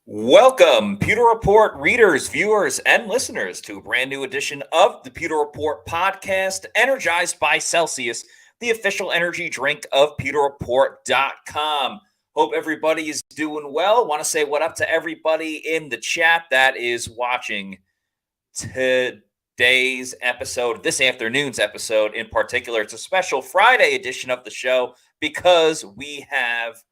Welcome, Pewter Report readers, viewers, and listeners to a brand new edition of the Pewter Report podcast, energized by Celsius, the official energy drink of PewterReport.com. Hope everybody is doing well. Want to say what up to everybody in the chat that is watching today's episode, this afternoon's episode in particular. It's a special Friday edition of the show because we have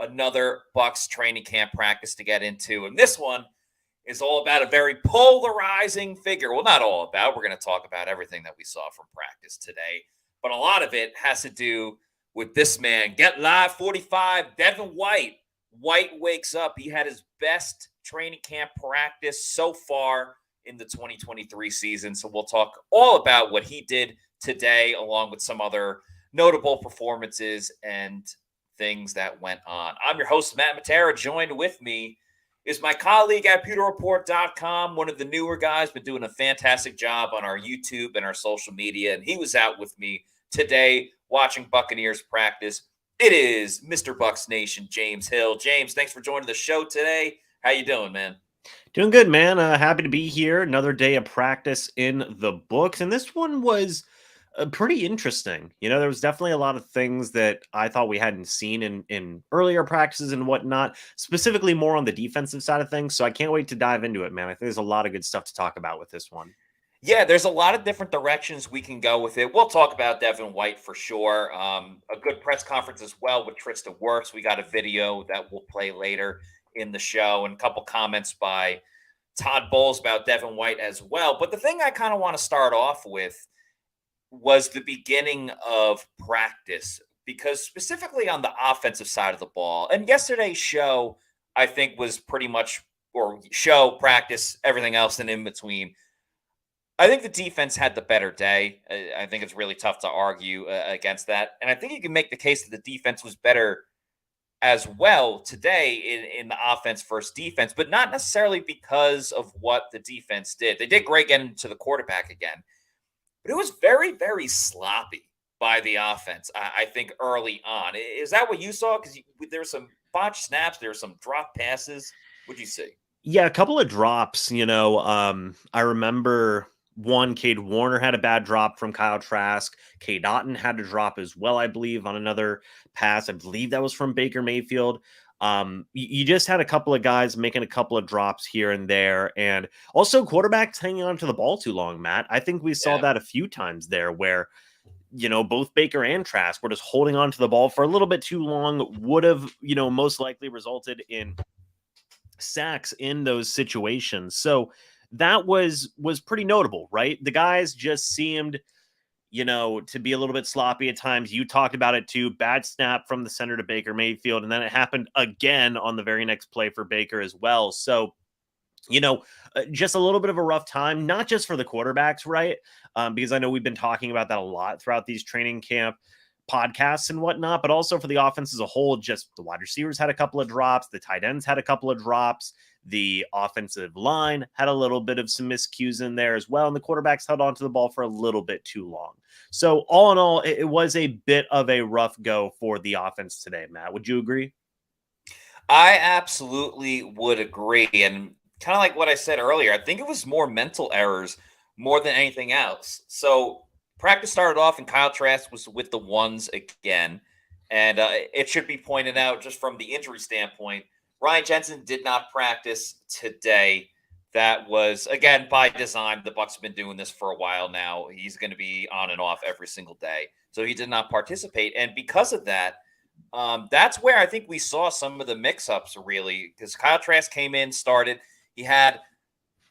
another Bucs training camp practice to get into. And this one is all about a very polarizing figure. Well, not all about. We're going to talk about everything that we saw from practice today. But a lot of it has to do with this man. Get Live 45, Devin White. White wakes up. He had his best training camp practice so far in the 2023 season. So we'll talk all about what he did today, along with some other notable performances and things that went on. I'm your host, Matt Matera. Joined with me is my colleague at PewterReport.com, one of the newer guys, been doing a fantastic job on our YouTube and our social media, and he was out with me today watching Buccaneers practice. It is Mr. Bucs Nation, James Hill. James, thanks for joining the show today. How you doing, man? Doing good, man. Happy to be here. Another day of practice in the books, and this one was pretty interesting. There was definitely a lot of things that I thought we hadn't seen in earlier practices and whatnot, specifically more on the defensive side of things. So I can't wait to dive into it, man. I think there's a lot of good stuff to talk about with this one. Yeah, there's a lot of different directions we can go with it. We'll talk about Devin White for sure. A good press conference as well with Tristan Wirfs. We got a video that we'll play later in the show, and a couple comments by Todd Bowles about Devin White as well. But the thing I kind of want to start off with was the beginning of practice, because specifically on the offensive side of the ball, and yesterday's show, I think, was pretty much, or show, practice, everything else and in between. I think the defense had the better day. I think it's really tough to argue against that. And I think you can make the case that the defense was better as well today in the offense versus defense, but not necessarily because of what the defense did. They did great getting to the quarterback again, but it was very, very sloppy by the offense, I think, early on. Is that what you saw? Because there were some botched snaps, there were some drop passes. What'd you see? Yeah, a couple of drops. I remember one, Cade Warner had a bad drop from Kyle Trask. Cade Otton had a drop as well, I believe, on another pass. I believe that was from Baker Mayfield. You just had a couple of guys making a couple of drops here and there, and also quarterbacks hanging on to the ball too long, Matt. I think we saw that a few times there where, both Baker and Trask were just holding on to the ball for a little bit too long, would have, most likely resulted in sacks in those situations. So that was pretty notable, right? The guys just seemed, to be a little bit sloppy at times. You talked about it too. Bad snap from the center to Baker Mayfield, and then it happened again on the very next play for Baker as well. So, just a little bit of a rough time, not just for the quarterbacks, right? Because I know we've been talking about that a lot throughout these training camp podcasts and whatnot, but also for the offense as a whole. Just the wide receivers had a couple of drops, the tight ends had a couple of drops, the offensive line had a little bit of some miscues in there as well, and the quarterbacks held onto the ball for a little bit too long. So all in all, it was a bit of a rough go for the offense today. Matt, would you agree? I absolutely would agree. And kind of like what I said earlier, I think it was more mental errors more than anything else. So practice started off, and Kyle Trask was with the ones again. And it should be pointed out, just from the injury standpoint, Ryan Jensen did not practice today. That was, again, by design. The Bucs have been doing this for a while now. He's going to be on and off every single day. So he did not participate. And because of that, that's where I think we saw some of the mix-ups, really, because Kyle Trask came in, started. He had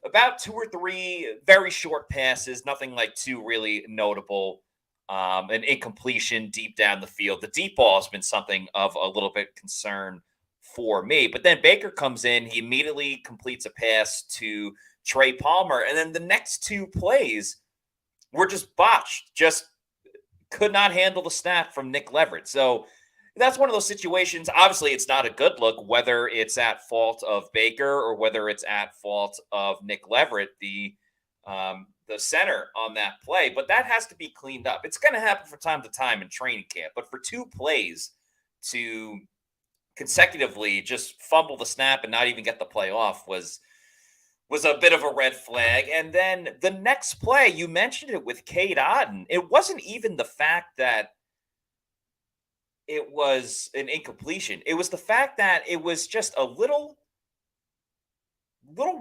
about two or three very short passes, nothing like too really notable. An incompletion deep down the field. The deep ball has been something of a little bit concern for me. But then Baker comes in, he immediately completes a pass to Trey Palmer, and then the next two plays were just botched, just could not handle the snap from Nick Leverett. So that's one of those situations. Obviously, it's not a good look, whether it's at fault of Baker or whether it's at fault of Nick Leverett, the center on that play. But that has to be cleaned up. It's going to happen from time to time in training camp. But for two plays to consecutively just fumble the snap and not even get the play off was a bit of a red flag. And then the next play, you mentioned it with Cade Otton. It wasn't even the fact that it was an incompletion. It was the fact that it was just a little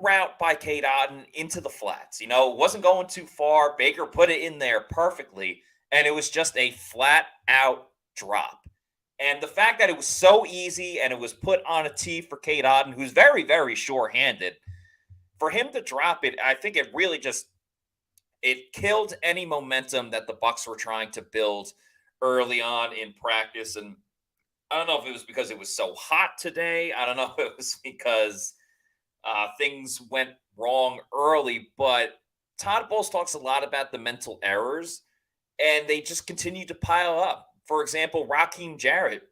route by Cade Otton into the flats. It wasn't going too far. Baker put it in there perfectly, and it was just a flat out drop. And the fact that it was so easy and it was put on a tee for Cade Otton, who's very, very sure-handed, for him to drop it, I think it really just it killed any momentum that the Bucs were trying to build early on in practice. And I don't know if it was because it was so hot today. I don't know if it was because things went wrong early, but Todd Bowles talks a lot about the mental errors, and they just continue to pile up. For example, Raheem Jarrett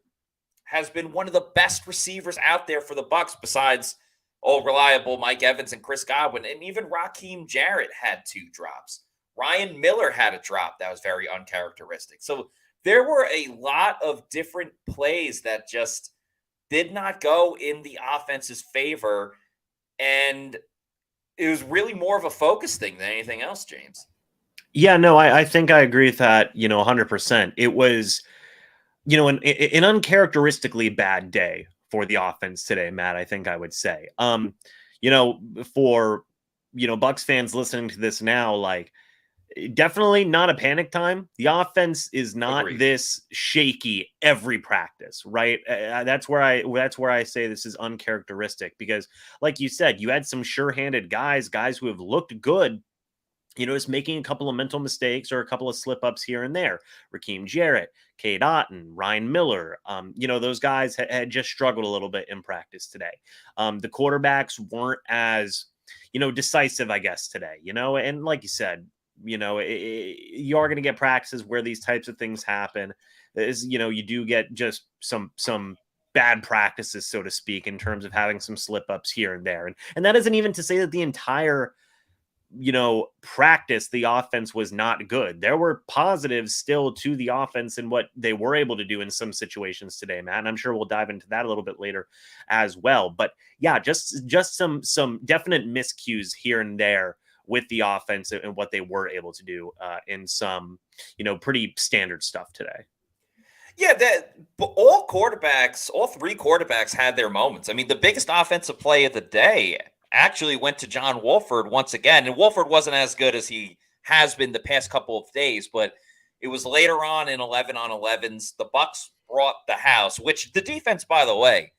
has been one of the best receivers out there for the Bucs, besides old reliable Mike Evans and Chris Godwin, and even Raheem Jarrett had 2 drops. Ryan Miller had a drop that was very uncharacteristic. So there were a lot of different plays that just did not go in the offense's favor. And it was really more of a focus thing than anything else, James. Yeah, no, I think I agree with that, 100%. It was, an uncharacteristically bad day for the offense today, Matt, I think I would say. For, Bucs fans listening to this now, like, definitely not a panic time. The offense is not Agreed. this shaky every practice, right? That's where I say this is uncharacteristic, because, like you said, you had some sure-handed guys who have looked good, just making a couple of mental mistakes or a couple of slip-ups here and there. Raheem Jarrett, Cade Otton, Ryan Miller, those guys had just struggled a little bit in practice today. The quarterbacks weren't as, decisive, I guess, today, and like you said, you are going to get practices where these types of things happen. You do get just some bad practices, so to speak, in terms of having some slip-ups here and there. And that isn't even to say that the entire practice, the offense was not good. There were positives still to the offense and what they were able to do in some situations today, Matt. And I'm sure we'll dive into that a little bit later as well. But yeah, just some definite miscues here and there with the offense and what they were able to do in some, pretty standard stuff today. Yeah, all 3 quarterbacks had their moments. I mean, the biggest offensive play of the day actually went to John Wolford once again. And Wolford wasn't as good as he has been the past couple of days, but it was later on in 11-on-11s. The Bucs brought the house, which the defense, by the way,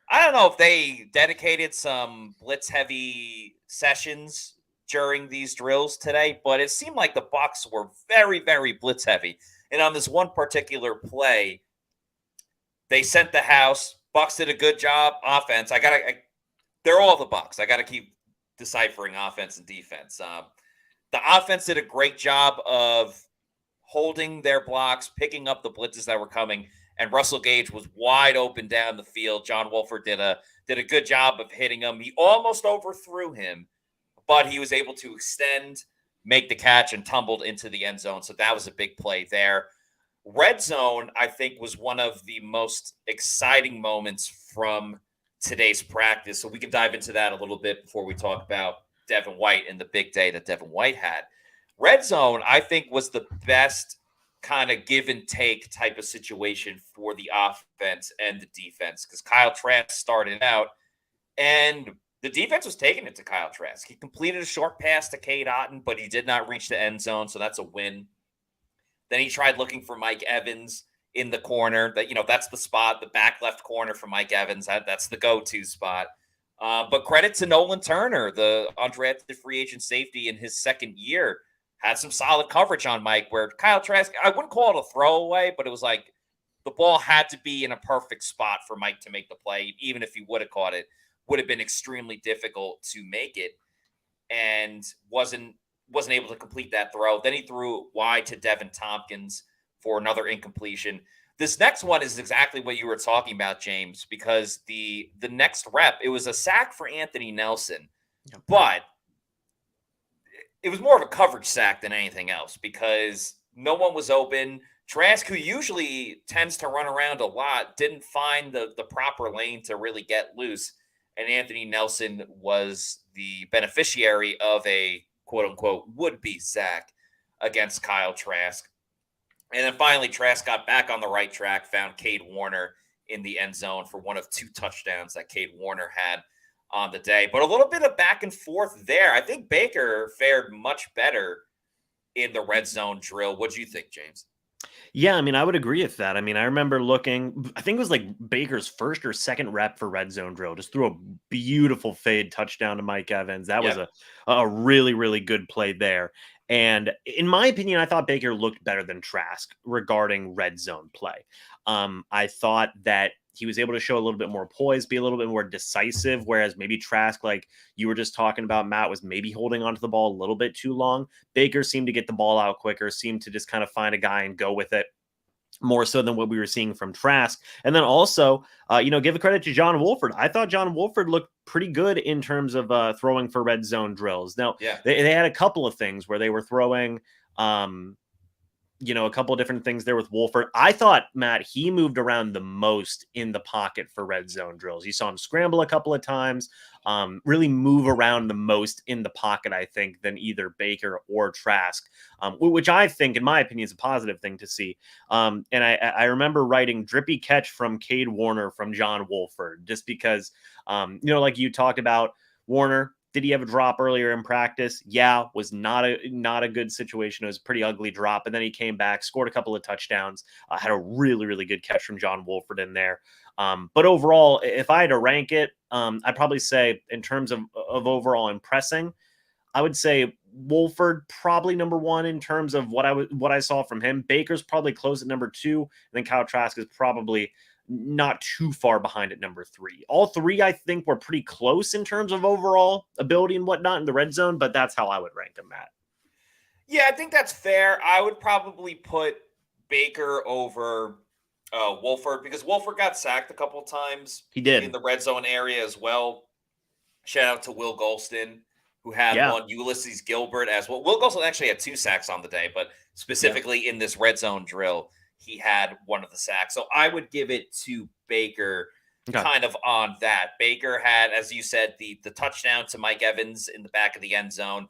I don't know if they dedicated some blitz-heavy sessions during these drills today, but it seemed like the Bucs were very, very blitz-heavy. And on this one particular play, they sent the house. Bucs did a good job. Offense, they're all the Bucs. I got to keep deciphering offense and defense. The offense did a great job of holding their blocks, picking up the blitzes that were coming, and Russell Gage was wide open down the field. John Wolford did a good job of hitting him. He almost overthrew him, but he was able to extend, make the catch, and tumbled into the end zone. So that was a big play there. Red zone, I think, was one of the most exciting moments from today's practice. So we can dive into that a little bit before we talk about Devin White and the big day that Devin White had. Red zone, I think, was the best kind of give and take type of situation for the offense and the defense, because Kyle Trask started out and the defense was taking it to Kyle Trask. He completed a short pass to Cade Otton, but he did not reach the end zone, so that's a win. Then he tried looking for Mike Evans in the corner. That's the spot, the back left corner for Mike Evans. That's the go-to spot. But credit to Nolan Turner, the undrafted free agent safety in his second year, had some solid coverage on Mike, where Kyle Trask, I wouldn't call it a throwaway, but it was like the ball had to be in a perfect spot for Mike to make the play. Even if he would have caught it, would have been extremely difficult to make it, and wasn't able to complete that throw. Then he threw wide to Devin Tompkins for another incompletion. This next one is exactly what you were talking about, James, because the next rep, it was a sack for Anthony Nelson, but it was more of a coverage sack than anything else, because no one was open. Trask, who usually tends to run around a lot, didn't find the proper lane to really get loose. And Anthony Nelson was the beneficiary of a quote unquote would be sack against Kyle Trask. And then finally, Trask got back on the right track, found Cade Warner in the end zone for one of 2 touchdowns that Cade Warner had on the day. But a little bit of back and forth there. I think Baker fared much better in the red zone drill. What do you think, James? Yeah, I mean, I would agree with that. I mean, I remember looking, I think it was like Baker's first or second rep for red zone drill, just threw a beautiful fade touchdown to Mike Evans. That was a really, really good play there. And in my opinion, I thought Baker looked better than Trask regarding red zone play. I thought that he was able to show a little bit more poise, be a little bit more decisive, whereas maybe Trask, like you were just talking about, Matt, was maybe holding onto the ball a little bit too long. Baker seemed to get the ball out quicker, seemed to just kind of find a guy and go with it more so than what we were seeing from Trask. And then also, give the credit to John Wolford. I thought John Wolford looked pretty good in terms of throwing for red zone drills. Now, they had a couple of things where they were throwing a couple of different things there with Wolford. I thought, Matt, he moved around the most in the pocket for red zone drills. You saw him scramble a couple of times, really move around the most in the pocket, I think, than either Baker or Trask, which I think, in my opinion, is a positive thing to see. And I remember writing drippy catch from Cade Warner from John Wolford, just because, like you talked about, Warner, did he have a drop earlier in practice? Yeah, was not a good situation. It was a pretty ugly drop. And then he came back, scored a couple of touchdowns, had a really, really good catch from John Wolford in there. But overall, if I had to rank it, I'd probably say in terms of overall impressing, I would say Wolford probably number 1 in terms of what I saw from him. Baker's probably close at number 2. And then Kyle Trask is probably not too far behind at number 3. All 3, I think, were pretty close in terms of overall ability and whatnot in the red zone, but that's how I would rank them, Matt. Yeah, I think that's fair. I would probably put Baker over Wolford because Wolford got sacked a couple times. He did. In the red zone area as well. Shout out to Will Golston, who had one. Ulysses Gilbert as well. Will Golston actually had 2 sacks on the day, but specifically in this red zone drill, he had one of the sacks. So I would give it to Baker kind of on that. Baker had, as you said, the touchdown to Mike Evans in the back of the end zone.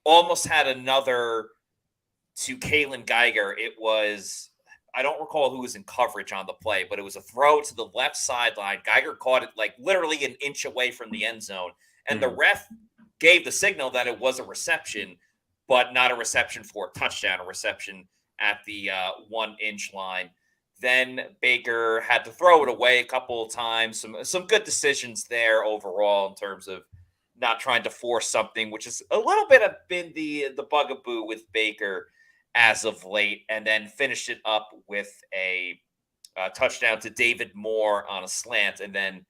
Almost had another to Kalen Geiger. It was, I don't recall who was in coverage on the play, but it was a throw to the left sideline. Geiger caught it like literally an inch away from the end zone. And the ref gave the signal that it was a reception, but not a reception for a touchdown, a reception at the 1-inch line. Then Baker had to throw it away a couple of times. Some good decisions there overall in terms of not trying to force something, which is a little bit of been the bugaboo with Baker as of late. And then finished it up with a touchdown to David Moore on a slant. And then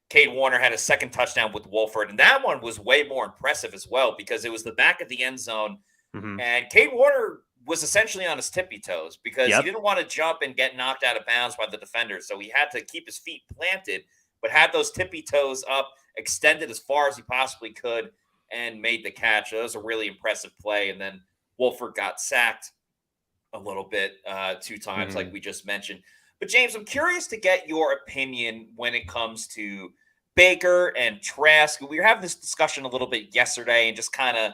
Cade Warner had a second touchdown with Wolford. And that one was way more impressive as well because it was the back of the end zone. And Cade Warner was essentially on his tippy toes because he didn't want to jump and get knocked out of bounds by the defender. So he had to keep his feet planted, but had those tippy toes up, extended as far as he possibly could, and made the catch. So that was a really impressive play. And then Wolford got sacked a little bit 2 times, like we just mentioned. But James, I'm curious to get your opinion when it comes to Baker and Trask. We were having this discussion a little bit yesterday and just kind of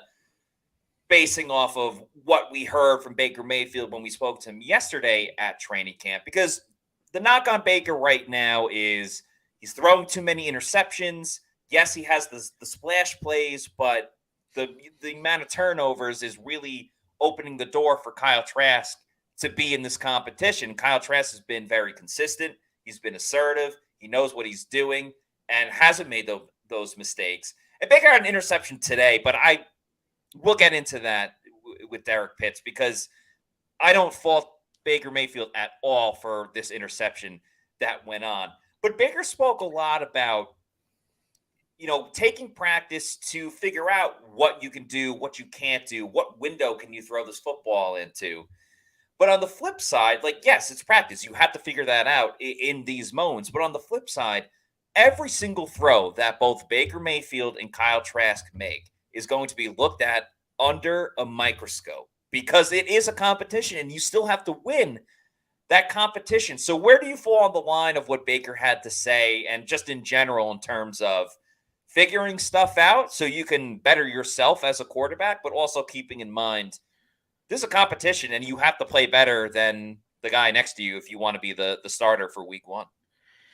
basing off of what we heard from Baker Mayfield when we spoke to him yesterday at training camp, because the knock on Baker right now is he's throwing too many interceptions. Yes, he has the splash plays, but the amount of turnovers is really opening the door for Kyle Trask to be in this competition. Kyle Trask has been very consistent. He's been assertive. He knows what he's doing and hasn't made those mistakes. And Baker had an interception today, but we'll get into that with Derrek Pitts because I don't fault Baker Mayfield at all for this interception that went on. But Baker spoke a lot about, taking practice to figure out what you can do, what you can't do, what window can you throw this football into. But on the flip side, yes, it's practice. You have to figure that out in these moments. But on the flip side, every single throw that both Baker Mayfield and Kyle Trask make is going to be looked at under a microscope because it is a competition and you still have to win. that competition. So where do you fall on the line of what Baker had to say and just in general in terms of figuring stuff out so you can better yourself as a quarterback, but also keeping in mind this is a competition and you have to play better than the guy next to you if you want to be the starter for week 1.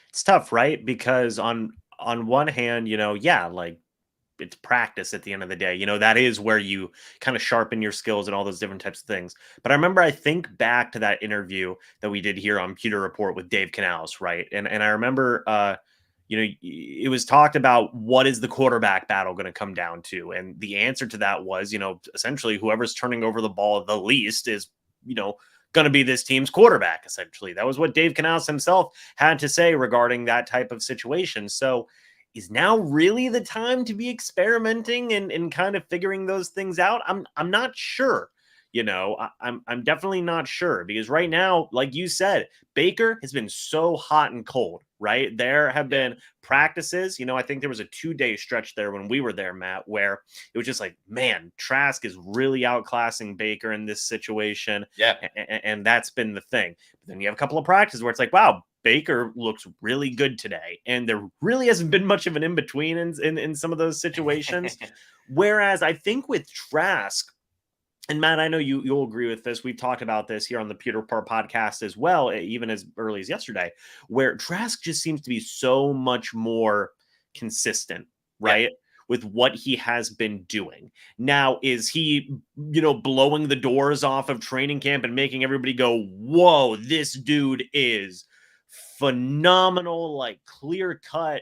It's tough, right? Because on one hand, yeah, like it's practice at the end of the day. That is where you kind of sharpen your skills and all those different types of things. But I think back to that interview that we did here on Pewter Report with Dave Canales, right? And I remember it was talked about what is the quarterback battle going to come down to. And the answer to that was, essentially whoever's turning over the ball the least is, going to be this team's quarterback, essentially. That was what Dave Canales himself had to say regarding that type of situation. So is now really the time to be experimenting and kind of figuring those things out? I'm not sure. I'm definitely not sure because right now, like you said, Baker has been so hot and cold, right? There have been practices, I think there was a 2-day stretch there when we were there, Matt, where it was just like, man, Trask is really outclassing Baker in this situation. Yeah. And that's been the thing. But then you have a couple of practices where it's like, wow, Baker looks really good today. And there really hasn't been much of an in-between in some of those situations. Whereas I think with Trask, and Matt, I know you'll agree with this. We've talked about this here on the Pewter Report podcast as well, even as early as yesterday, where Trask just seems to be so much more consistent, right? Yeah. With what he has been doing. Now, is he, blowing the doors off of training camp and making everybody go, whoa, this dude is phenomenal, like clear cut,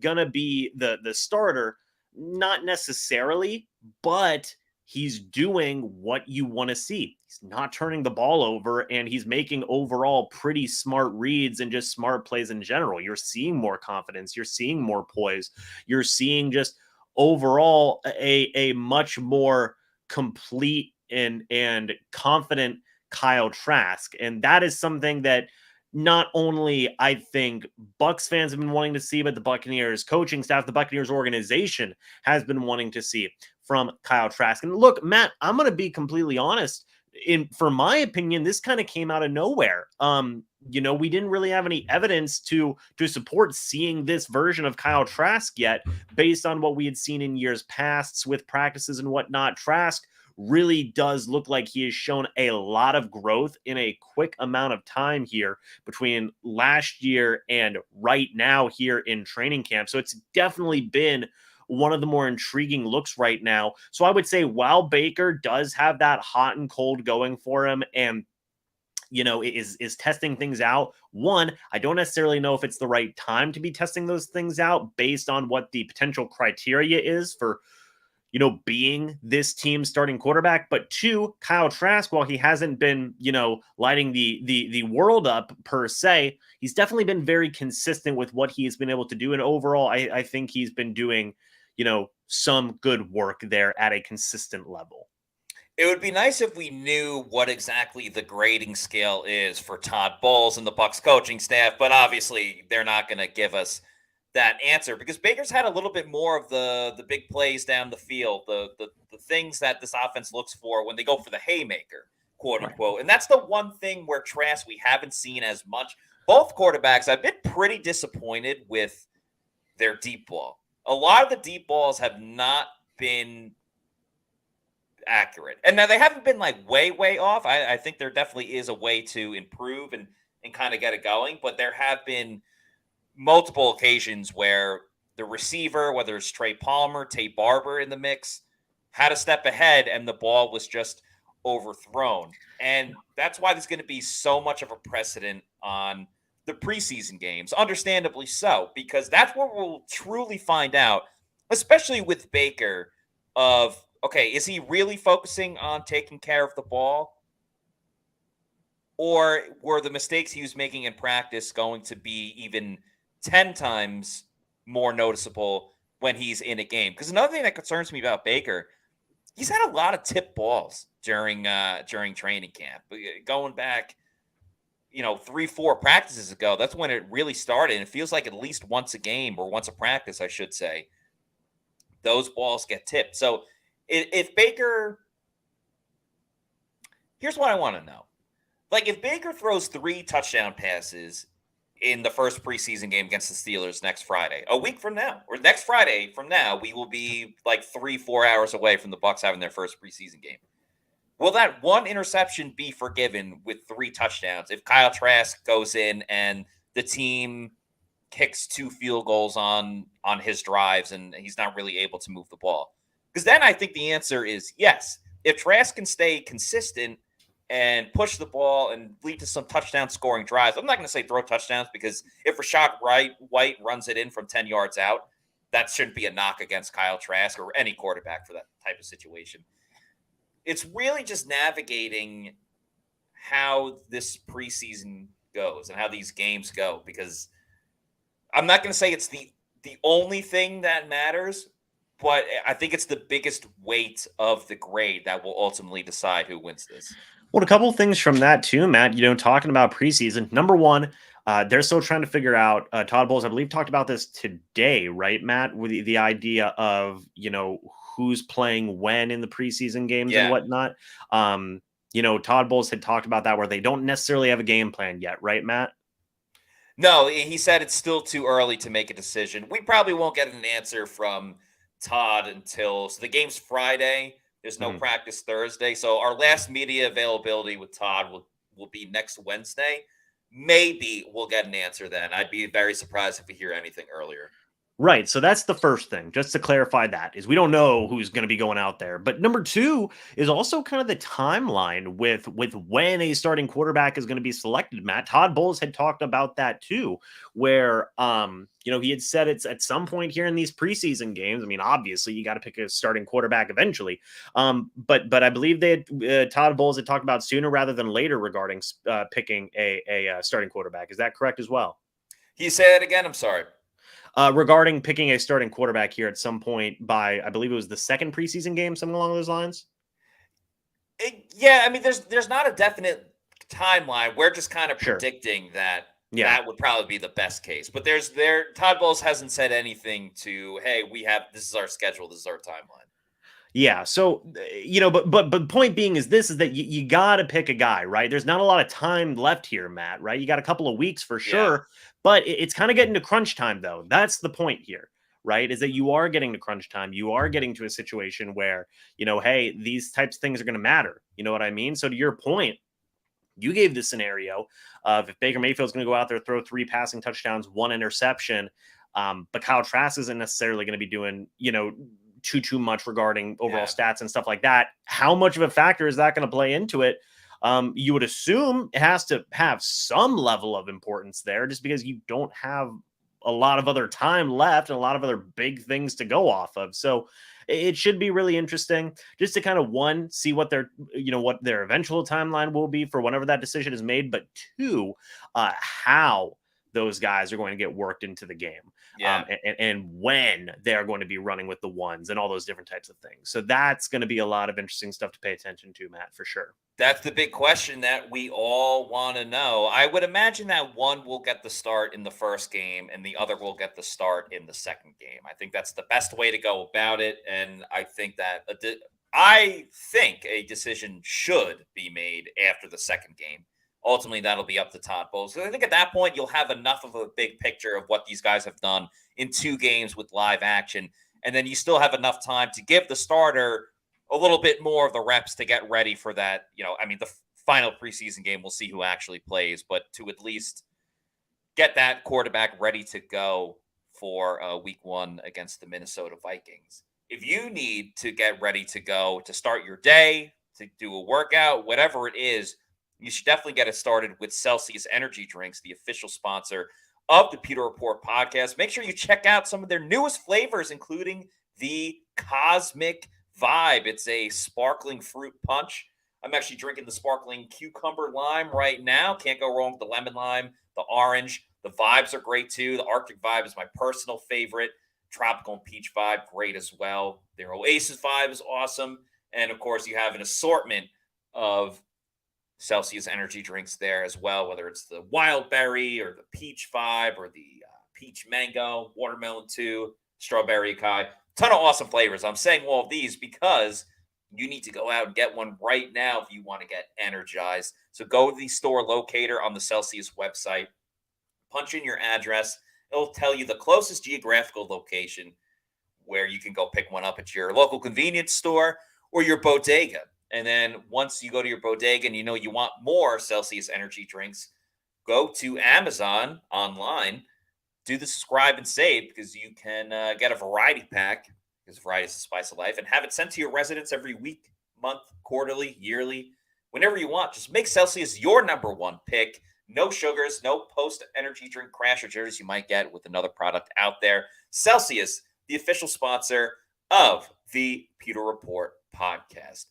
gonna be the starter? Not necessarily, but he's doing what you want to see. He's not turning the ball over and he's making overall pretty smart reads and just smart plays in general. You're seeing more confidence. You're seeing more poise. You're seeing just overall a much more complete and confident Kyle Trask. And that is something that not only I think Bucs fans have been wanting to see, but the Buccaneers coaching staff, the Buccaneers organization has been wanting to see from Kyle Trask. And look, Matt, I'm going to be completely honest. For my opinion, this kind of came out of nowhere. We didn't really have any evidence to support seeing this version of Kyle Trask yet, based on what we had seen in years past with practices and whatnot. Trask really does look like he has shown a lot of growth in a quick amount of time here between last year and right now here in training camp. So it's definitely been one of the more intriguing looks right now. So I would say while Baker does have that hot and cold going for him and is testing things out. One, I don't necessarily know if it's the right time to be testing those things out based on what the potential criteria is for being this team's starting quarterback. But two, Kyle Trask, while he hasn't been, lighting the world up per se, he's definitely been very consistent with what he's been able to do. And overall, I think he's been doing, some good work there at a consistent level. It would be nice if we knew what exactly the grading scale is for Todd Bowles and the Bucs coaching staff, but obviously they're not going to give us that answer because Baker's had a little bit more of the big plays down the field, the things that this offense looks for when they go for the haymaker, quote unquote. Right. And that's the one thing where Trask we haven't seen as much. Both quarterbacks, I've been pretty disappointed with their deep ball. A lot of the deep balls have not been accurate. And now they haven't been like way off. I think there definitely is a way to improve and kind of get it going, but there have been multiple occasions where the receiver, whether it's Trey Palmer, Tate Barber in the mix, had a step ahead and the ball was just overthrown. And that's why there's going to be so much of a precedent on the preseason games, understandably so, because that's where we'll truly find out, especially with Baker, of, okay, is he really focusing on taking care of the ball? Or were the mistakes he was making in practice going to be even 10 times more noticeable when he's in a game? Because another thing that concerns me about Baker, he's had a lot of tip balls during training camp. Going back, 3-4 practices ago, that's when it really started. And it feels like at least once a game or once a practice, I should say, those balls get tipped. So if Baker, here's what I want to know. Like if Baker throws 3 touchdown passes in the first preseason game against the Steelers next Friday, a week from now, or next Friday from now, we will be like 3-4 hours away from the Bucs having their first preseason game. Will that one interception be forgiven with 3 touchdowns if Kyle Trask goes in and the team kicks 2 field goals on his drives and he's not really able to move the ball? Because then I think the answer is yes. If Trask can stay consistent and push the ball and lead to some touchdown scoring drives, I'm not going to say throw touchdowns, because if White runs it in from 10 yards out, that shouldn't be a knock against Kyle Trask or any quarterback for that type of situation. It's really just navigating how this preseason goes and how these games go, because I'm not going to say it's the only thing that matters, but I think it's the biggest weight of the grade that will ultimately decide who wins this. Well, a couple of things from that too, Matt. Talking about preseason. Number one, they're still trying to figure out. Todd Bowles, I believe, talked about this today, right, Matt? With the idea of who's playing when in the preseason games and whatnot. Todd Bowles had talked about that, where they don't necessarily have a game plan yet, right, Matt? No, he said it's still too early to make a decision. We probably won't get an answer from Todd until the game's Friday. There's no practice Thursday. So our last media availability with Todd will be next Wednesday. Maybe we'll get an answer then. I'd be very surprised if we hear anything earlier. Right. So that's the first thing, just to clarify, that is we don't know who's going to be going out there. But number two is also kind of the timeline with when a starting quarterback is going to be selected. Matt, Todd Bowles had talked about that too, where he had said it's at some point here in these preseason games. I mean, obviously you got to pick a starting quarterback eventually. But I believe Todd Bowles had talked about sooner rather than later regarding picking a starting quarterback. Is that correct as well? Can you say that again? I'm sorry. Regarding picking a starting quarterback here at some point by, I believe it was the second preseason game, something along those lines. Yeah, I mean, there's not a definite timeline. We're just kind of predicting that that would probably be the best case. But Todd Bowles hasn't said anything to, hey, this is our schedule, this is our timeline. Yeah. So, but the point being is that you got to pick a guy, right? There's not a lot of time left here, Matt, right? You got a couple of weeks for sure, but it's kind of getting to crunch time though. That's the point here, right? Is that you are getting to crunch time. You are getting to a situation where, hey, these types of things are going to matter. You know what I mean? So to your point, you gave the scenario of if Baker Mayfield's going to go out there, throw 3 passing touchdowns, 1 interception, but Kyle Trask isn't necessarily going to be doing, too much regarding overall stats and stuff like that. How much of a factor is that going to play into it? You would assume it has to have some level of importance there, just because you don't have a lot of other time left and a lot of other big things to go off of. So it should be really interesting just to kind of see what what their eventual timeline will be for whenever that decision is made, but 2, how those guys are going to get worked into the game, and when they're going to be running with the ones and all those different types of things. So that's going to be a lot of interesting stuff to pay attention to, Matt, for sure. That's the big question that we all want to know. I would imagine that one will get the start in the first game and the other will get the start in the second game. I think that's the best way to go about it. And I think that a decision should be made after the second game. Ultimately, that'll be up to Todd Bowles. So I think at that point, you'll have enough of a big picture of what these guys have done in 2 games with live action. And then you still have enough time to give the starter a little bit more of the reps to get ready for that. The final preseason game, we'll see who actually plays, but to at least get that quarterback ready to go for week 1 against the Minnesota Vikings. If you need to get ready to go to start your day, to do a workout, whatever it is, you should definitely get it started with Celsius Energy Drinks, the official sponsor of the Pewter Report podcast. Make sure you check out some of their newest flavors, including the Cosmic Vibe. It's a sparkling fruit punch. I'm actually drinking the sparkling cucumber lime right now. Can't go wrong with the lemon lime, the orange. The vibes are great too. The Arctic Vibe is my personal favorite. Tropical and peach vibe, great as well. Their Oasis Vibe is awesome. And of course, you have an assortment of Celsius energy drinks there as well, whether it's the wild berry or the peach vibe or the peach mango, watermelon 2, strawberry acai. Ton of awesome flavors. I'm saying all of these because You need to go out and get one right now if you want to get energized. So go to the store locator on the Celsius website, punch in your address. It'll tell you the closest geographical location where you can go pick one up at your local convenience store or your bodega. And then once you go to your bodega and you know you want more Celsius energy drinks, go to Amazon online, do the subscribe and save because you can get a variety pack because variety is the spice of life and have it sent to your residence every week, month, quarterly, yearly, whenever you want. Just make Celsius your number one pick. No sugars, no post energy drink crash or jitters you might get with another product out there. Celsius, the official sponsor of the Pewter Report podcast.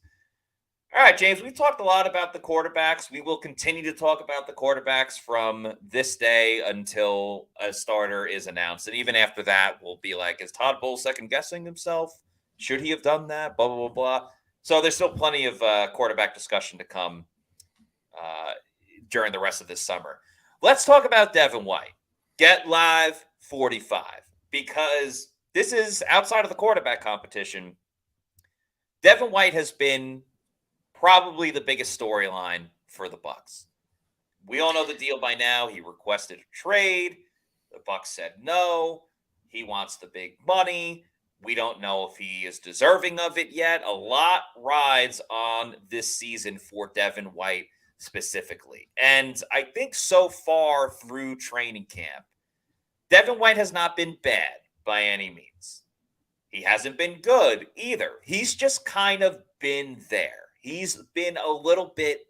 All right, James, we've talked a lot about the quarterbacks. We will continue to talk about the quarterbacks from this day until a starter is announced. And even after that, we'll be like, is Todd Bowles second guessing himself? Should he have done that? Blah, blah, blah, blah. So there's still plenty of quarterback discussion to come during the rest of this summer. Let's talk about Devin White. Get Live 45, because this is outside of the quarterback competition. Devin White has been probably the biggest storyline for the Bucs. We all know the deal by now. He requested a trade. The Bucs said no. He wants the big money. We don't know if he is deserving of it yet. A lot rides on this season for Devin White specifically. And I think so far through training camp, Devin White has not been bad by any means. He hasn't been good either. He's just kind of been there. He's been a little bit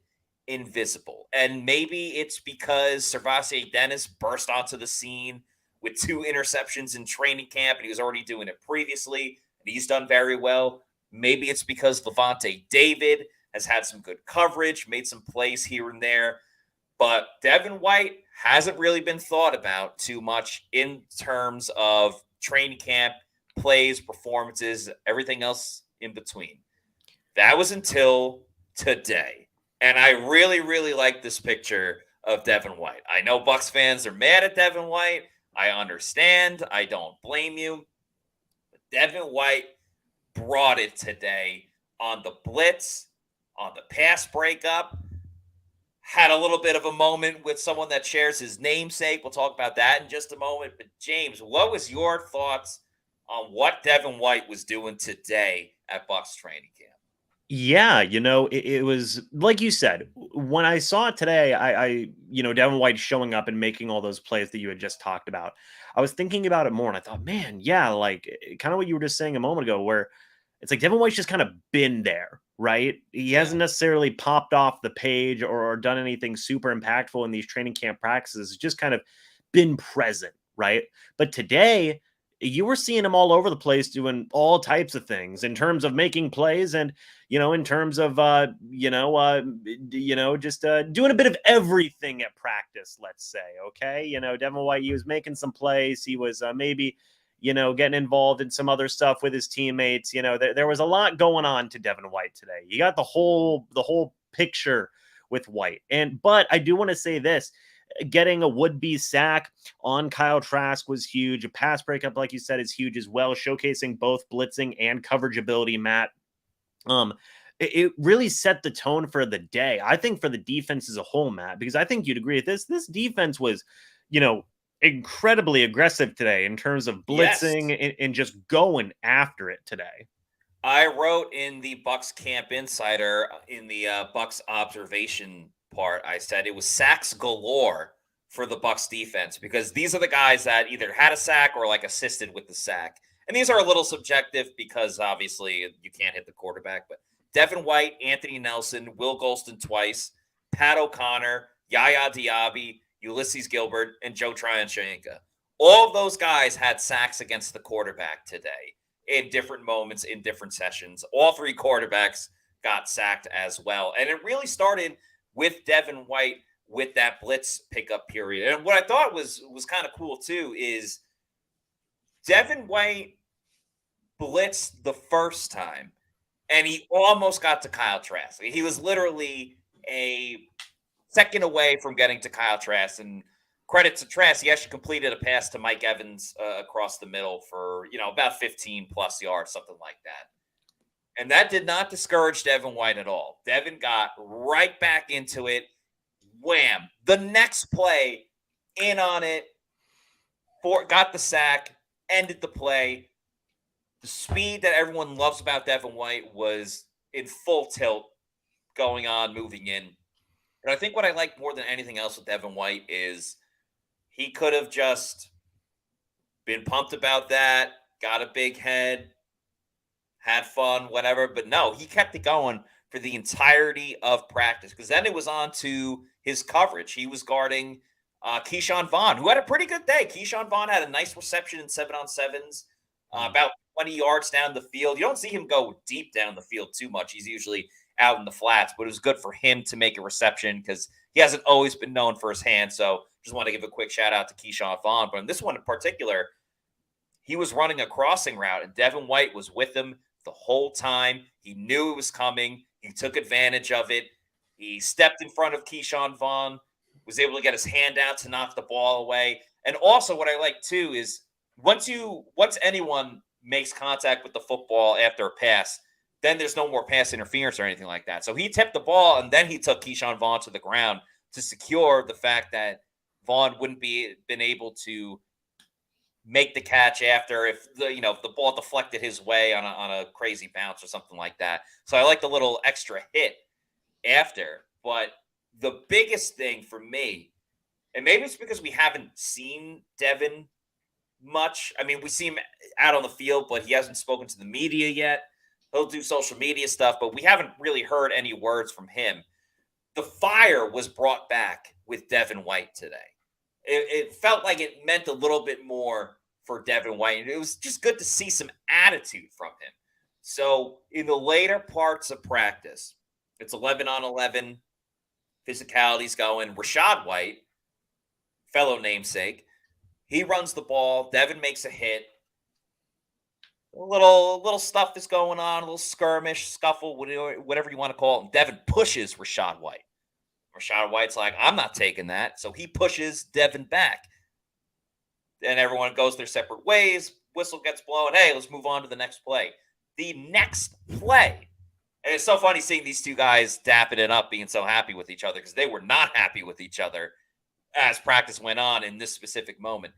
invisible. And maybe it's because Servassier Dennis burst onto the scene with 2 interceptions in training camp, and he was already doing it previously, and he's done very well. Maybe it's because Levante David has had some good coverage, made some plays here and there. But Devin White hasn't really been thought about too much in terms of training camp, plays, performances, everything else in between. That was until today. And I really, really like this picture of Devin White. I know Bucs fans are mad at Devin White. I understand. I don't blame you. But Devin White brought it today on the blitz, on the pass breakup. Had a little bit of a moment with someone that shares his namesake. We'll talk about that in just a moment. But James, what was your thoughts on what Devin White was doing today at Bucs training camp? Yeah, it was like you said, when I saw it today, Devin White showing up and making all those plays that you had just talked about. I was thinking about it more and I thought, man, yeah, like kind of what you were just saying a moment ago, where it's like Devin White's just kind of been there, right? He hasn't necessarily popped off the page or done anything super impactful in these training camp practices. It's just kind of been present, right? But today, you were seeing him all over the place doing all types of things in terms of making plays and, in terms of, just doing a bit of everything at practice, let's say. Okay. Devin White, he was making some plays. He was maybe, getting involved in some other stuff with his teammates. There was a lot going on to Devin White today. You got the whole picture with White. But I do want to say this. Getting a would-be sack on Kyle Trask was huge. A pass breakup, like you said, is huge as well, showcasing both blitzing and coverage ability, Matt. It really set the tone for the day, I think, for the defense as a whole, Matt, because I think you'd agree with this. This defense was, incredibly aggressive today in terms of blitzing and just going after it today. I wrote in the Bucs Camp Insider in the Bucs observation part, I said it was sacks galore for the Bucs defense, because these are the guys that either had a sack or like assisted with the sack. And these are a little subjective because obviously you can't hit the quarterback, but Devin White, Anthony Nelson, Will Golston twice, Pat O'Connor, Yaya Diaby, Ulysses Gilbert, and Joe Tryon-Shoyinka. All of those guys had sacks against the quarterback today in different moments, in different sessions. All 3 quarterbacks got sacked as well. And it really started with Devin White with that blitz pickup period. And what I thought was kind of cool too is Devin White blitzed the first time and he almost got to Kyle Trask. He was literally a second away from getting to Kyle Trask. And credit to Trask, he actually completed a pass to Mike Evans across the middle for, about 15 plus yards, something like that. And that did not discourage Devin White at all. Devin got right back into it. Wham. The next play, in on it, got the sack, ended the play. The speed that everyone loves about Devin White was in full tilt going on, moving in. And I think what I like more than anything else with Devin White is he could have just been pumped about that, got a big head, had fun, whatever. But no, he kept it going for the entirety of practice because then it was on to his coverage. He was guarding Keyshawn Vaughn, who had a pretty good day. Keyshawn Vaughn had a nice reception in 7-on-7s, about 20 yards down the field. You don't see him go deep down the field too much. He's usually out in the flats, but it was good for him to make a reception because he hasn't always been known for his hands. So just want to give a quick shout out to Keyshawn Vaughn. But in this one in particular, he was running a crossing route, and Devin White was with him the whole time. He knew it was coming. He took advantage of it. He stepped in front of Keyshawn Vaughn, was able to get his hand out to knock the ball away. And also what I like too is once anyone makes contact with the football after a pass, then there's no more pass interference or anything like that. So he tipped the ball, and then he took Keyshawn Vaughn to the ground to secure the fact that Vaughn wouldn't been able to make the catch after if the ball deflected his way on a crazy bounce or something like that. So I like the little extra hit after. But the biggest thing for me, and maybe it's because we haven't seen Devin much. I mean, we see him out on the field, but he hasn't spoken to the media yet. He'll do social media stuff, but we haven't really heard any words from him. The fire was brought back with Devin White today. It felt like it meant a little bit more for Devin White. It was just good to see some attitude from him. So in the later parts of practice, it's 11-on-11, physicality's going. Rachaad White, fellow namesake, he runs the ball. Devin makes a hit. A little stuff is going on, a little skirmish, scuffle, whatever you want to call it. And Devin pushes Rachaad White. Rachaad White's like, I'm not taking that. So he pushes Devin back. Then everyone goes their separate ways. Whistle gets blown. Hey, let's move on to the next play. The next play. And it's so funny seeing these two guys dapping it up, being so happy with each other because they were not happy with each other as practice went on in this specific moment.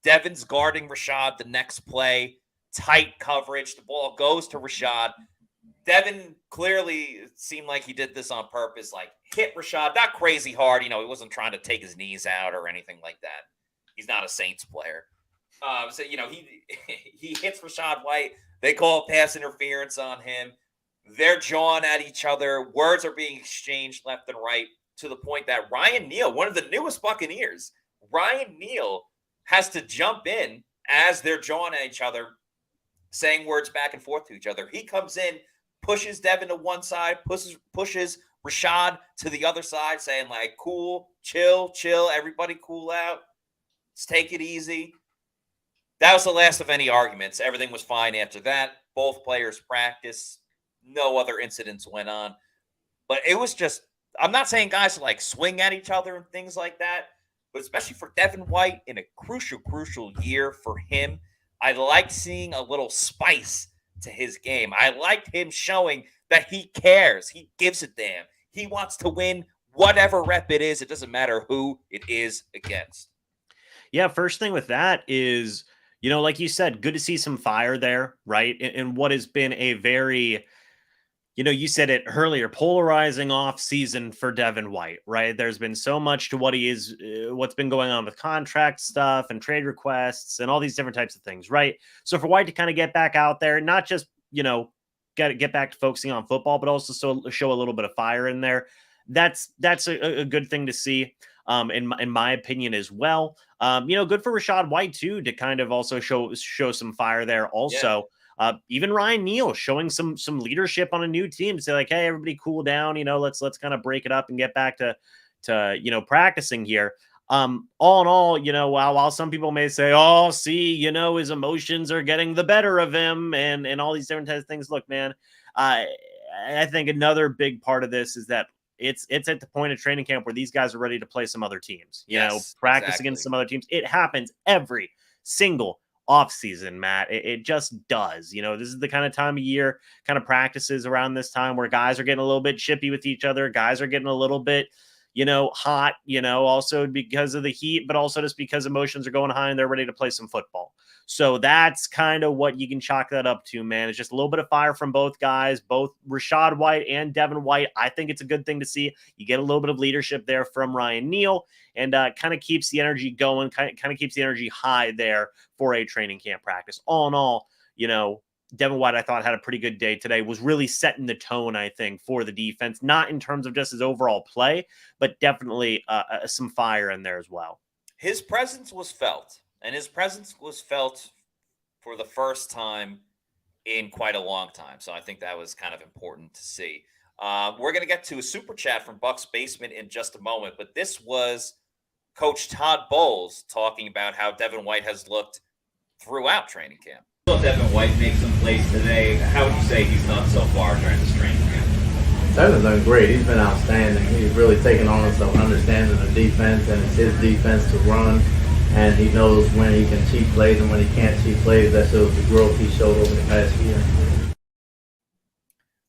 Devin's guarding Rachaad the next play. Tight coverage. The ball goes to Rachaad. Devin clearly seemed like he did this on purpose, like hit Rachaad, not crazy hard. He wasn't trying to take his knees out or anything like that. He's not a Saints player. So he hits Rachaad White. They call pass interference on him. They're jawing at each other. Words are being exchanged left and right to the point that Ryan Neal, one of the newest Buccaneers, Ryan Neal has to jump in as they're jawing at each other, saying words back and forth to each other. He comes in, pushes Devin to one side, pushes Rachaad to the other side, saying like, cool, chill, everybody cool out. Let's take it easy. That was the last of any arguments. Everything was fine after that. Both players practiced. No other incidents went on. But it was just, I'm not saying guys like swing at each other and things like that, but especially for Devin White in a crucial year for him, I like seeing a little spice to his game. I liked him showing that he cares. He gives a damn. He wants to win whatever rep it is. It doesn't matter who it is against. Yeah, first thing with that is, like you said, good to see some fire there, right? And what has been a very, you said it earlier, polarizing off season for Devin White, right? There's been so much to what he is, what's been going on with contract stuff and trade requests and all these different types of things, right? So for White to kind of get back out there, not just, get back to focusing on football, but also show a little bit of fire in there. That's a good thing to see. In my opinion as well. Good for Rachaad White too, to kind of also show some fire there also. Yeah. Even Ryan Neal showing some leadership on a new team to say like, hey, everybody cool down, let's kind of break it up and get back to practicing here. All in all, while some people may say, oh, see, his emotions are getting the better of him and all these different types of things. Look, man, I think another big part of this is that it's at the point of training camp where these guys are ready to play some other teams, practice against some other teams. It happens every single offseason, Matt. It just does. This is the kind of time of year, kind of practices around this time where guys are getting a little bit chippy with each other. Guys are getting a little bit, hot, also because of the heat, but also just because emotions are going high and they're ready to play some football. So that's kind of what you can chalk that up to, man. It's just a little bit of fire from both guys, both Rachaad White and Devin White. I think it's a good thing to see. You get a little bit of leadership there from Ryan Neal, and kind of keeps the energy going, kind of keeps the energy high there for a training camp practice. All in all, Devin White, I thought, had a pretty good day today, was really setting the tone, I think, for the defense, not in terms of just his overall play, but definitely some fire in there as well. His presence was felt. And his presence was felt for the first time in quite a long time. So I think that was kind of important to see. We're going to get to a super chat from Bucs Basement in just a moment. But this was Coach Todd Bowles talking about how Devin White has looked throughout training camp. Devin White makes some plays today. How would you say he's done so far during this training camp? Devin's done great. He's been outstanding. He's really taken on some understanding of defense, and it's his defense to run. And he knows when he can cheat plays and when he can't cheat plays. That shows the growth he showed over the past year.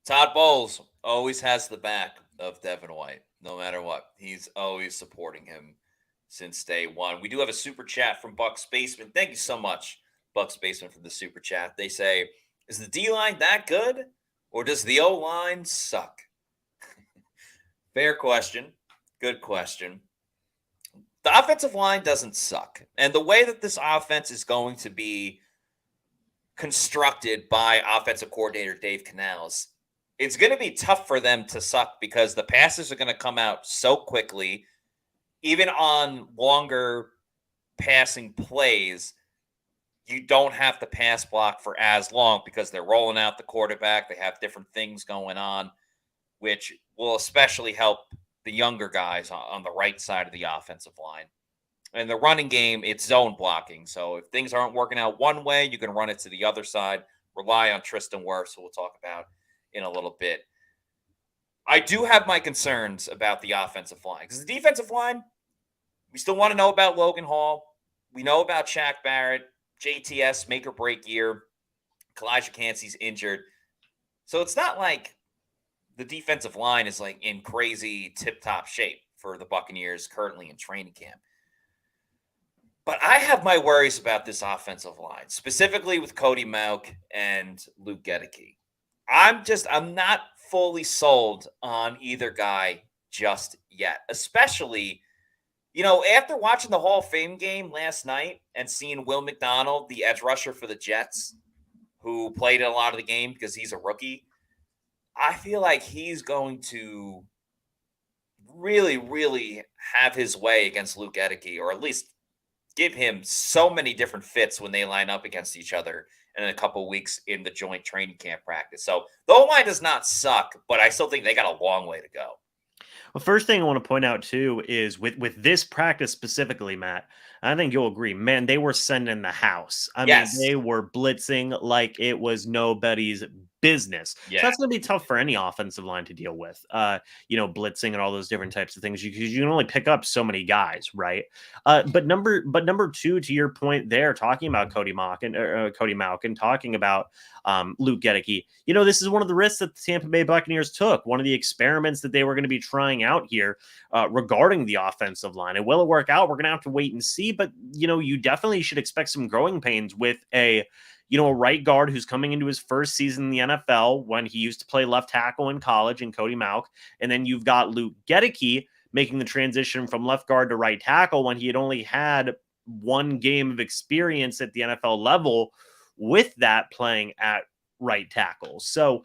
Todd Bowles always has the back of Devin White, no matter what. He's always supporting him since day one. We do have a super chat from Bucs Basement. Thank you so much, Bucs Basement, for the super chat. They say, is the D-line that good, or does the O-line suck? Fair question. Good question. The offensive line doesn't suck. And the way that this offense is going to be constructed by offensive coordinator Dave Canales, it's going to be tough for them to suck because the passes are going to come out so quickly. Even on longer passing plays, you don't have to pass block for as long because they're rolling out the quarterback. They have different things going on, which will especially help the younger guys on the right side of the offensive line. And the running game, it's zone blocking. So if things aren't working out one way, you can run it to the other side. Rely on Tristan Wirfs, who we'll talk about in a little bit. I do have my concerns about the offensive line because the defensive line, we still want to know about Logan Hall. We know about Shaq Barrett, JTS, make or break year. Kalijah Cansey's injured. So it's not like the defensive line is like in crazy tip-top shape for the Buccaneers currently in training camp. But I have my worries about this offensive line, specifically with Cody Mauch and Luke Goedeke. I'm not fully sold on either guy just yet, especially, after watching the Hall of Fame game last night and seeing Will McDonald, the edge rusher for the Jets, who played in a lot of the game because he's a rookie. I feel like he's going to really, really have his way against Luke Goedeke, or at least give him so many different fits when they line up against each other in a couple weeks in the joint training camp practice. So the O-line does not suck, but I still think they got a long way to go. Well, first thing I want to point out, too, is with this practice specifically, Matt, I think you'll agree, man, they were sending the house. I mean, they were blitzing like it was nobody's business. Yeah. So that's going to be tough for any offensive line to deal with, blitzing and all those different types of things, because you can only pick up so many guys, right? But number two, to your point there, talking about Cody Mauch and talking about Luke Goedeke, this is one of the risks that the Tampa Bay Buccaneers took, one of the experiments that they were going to be trying out here regarding the offensive line. And will it work out? We're going to have to wait and see, but you definitely should expect some growing pains with a right guard who's coming into his first season in the NFL when he used to play left tackle in college in Cody Mauch. And then you've got Luke Goedeke making the transition from left guard to right tackle when he had only had one game of experience at the NFL level with that playing at right tackle. So,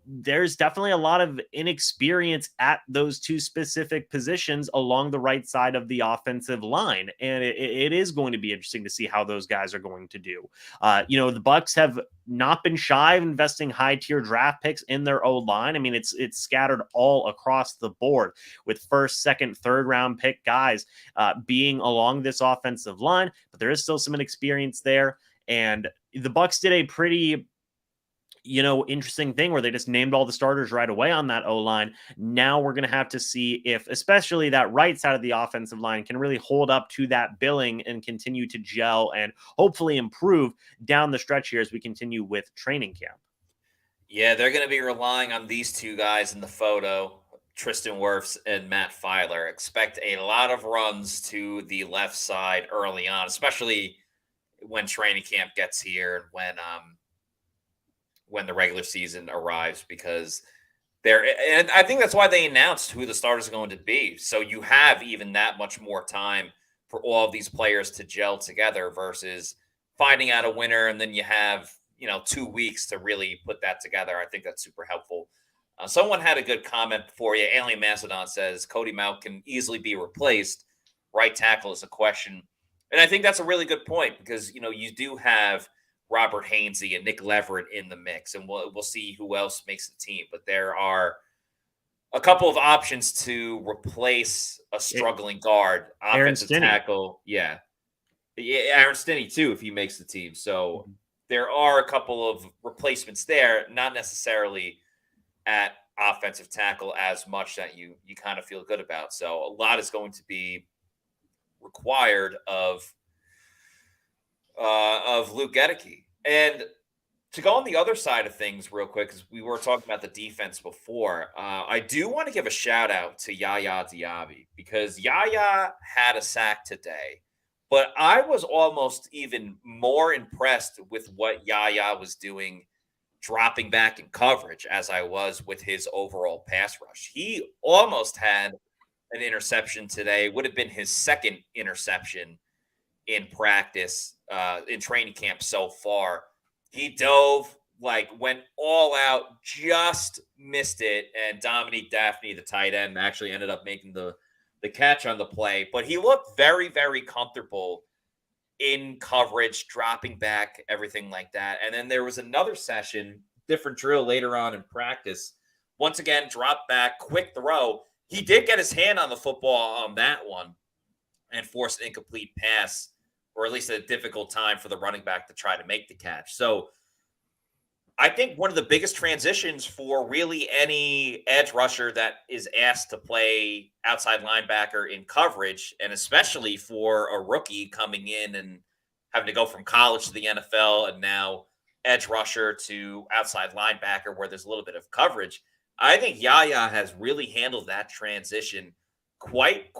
there's definitely a lot of inexperience at those two specific positions along the right side of the offensive line. And it is going to be interesting to see how those guys are going to do. The Bucs have not been shy of investing high tier draft picks in their O-line. I mean, it's scattered all across the board with first, second, third round pick guys being along this offensive line, but there is still some inexperience there. And the Bucs did a pretty interesting thing where they just named all the starters right away on that O-line. Now we're going to have to see if, especially that right side of the offensive line, can really hold up to that billing and continue to gel and hopefully improve down the stretch here as we continue with training camp. Yeah, they're going to be relying on these two guys in the photo, Tristan Wirfs and Matt Filer. Expect a lot of runs to the left side early on, especially when training camp gets here and when the regular season arrives, because and I think that's why they announced who the starters are going to be. So you have even that much more time for all of these players to gel together versus finding out a winner and then you have 2 weeks to really put that together. I think that's super helpful. Someone had a good comment for you. Alien Macedon says Cody Mauch can easily be replaced. Right tackle is a question. And I think that's a really good point because, you do have Robert Hainsey and Nick Leverett in the mix, and we'll see who else makes the team. But there are a couple of options to replace a struggling guard. Offensive tackle. Yeah, Aaron Stinney, too, if he makes the team. So there are a couple of replacements there, not necessarily at offensive tackle as much that you kind of feel good about. So a lot is going to be required of Luke Gedeke. And to go on the other side of things real quick, because we were talking about the defense before, I do want to give a shout out to Yaya Diaby because Yaya had a sack today, but I was almost even more impressed with what Yaya was doing dropping back in coverage as I was with his overall pass rush. He almost had an interception today, would have been his second interception in practice, in training camp so far. He dove, went all out, just missed it, and Dominique Daphne, the tight end, actually ended up making the catch on the play. But he looked very, very comfortable in coverage, dropping back, everything like that. And then there was another session, different drill later on in practice. Once again, drop back, quick throw. He did get his hand on the football on that one and forced an incomplete pass, or at least a difficult time for the running back to try to make the catch. So I think one of the biggest transitions for really any edge rusher that is asked to play outside linebacker in coverage, and especially for a rookie coming in and having to go from college to the NFL and now edge rusher to outside linebacker where there's a little bit of coverage, I think Yaya has really handled that transition quite